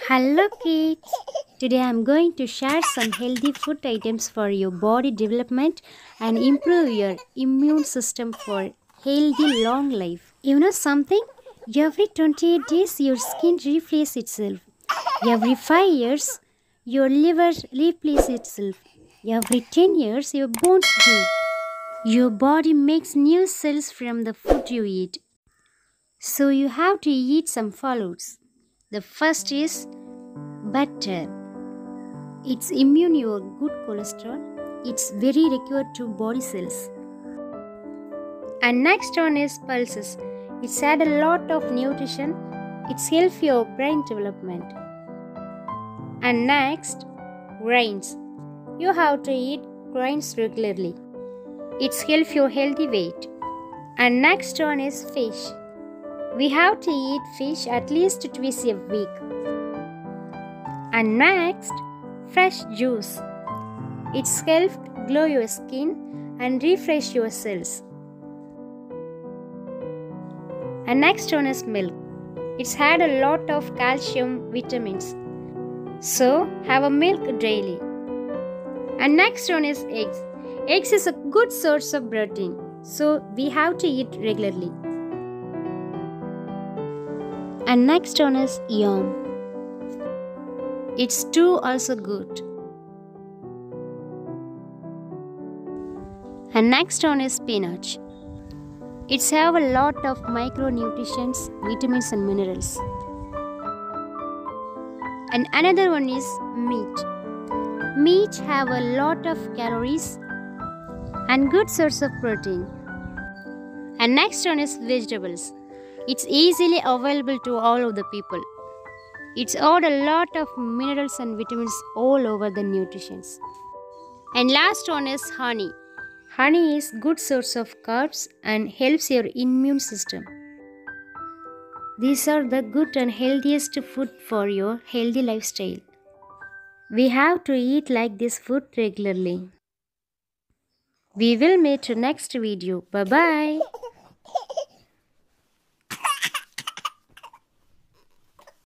Hello kids! Today I am going to share some healthy food items for your body development and improve your immune system for healthy long life. You know something? Every 28 days your skin replaces itself. Every 5 years your liver replaces itself. Every 10 years your bones do. Your body makes new cells from the food you eat. So you have to eat some follows. The first is butter. It's immune your good cholesterol. It's very required to body cells. And next one is pulses. It's had a lot of nutrition. It's help your brain development. And next, grains. You have to eat grains regularly. It's help your healthy weight. And next one is fish. We have to eat fish at least twice a week. And next, fresh juice. It's helped glow your skin and refresh your cells. And next one is milk. It's had a lot of calcium, vitamins. So, have a milk daily. And next one is eggs. Eggs is a good source of protein. So, we have to eat regularly. And next one is yam. It's too also good. And next one is spinach. It's have a lot of micronutrients, vitamins and minerals. And another one is meat. Meat have a lot of calories and good source of protein. And next one is vegetables. It's easily available to all of the people. It's got a lot of minerals and vitamins all over the nutritions. And last one is honey. Honey is good source of carbs and helps your immune system. These are the good and healthiest food for your healthy lifestyle. We have to eat like this food regularly. We will meet next video. Bye bye.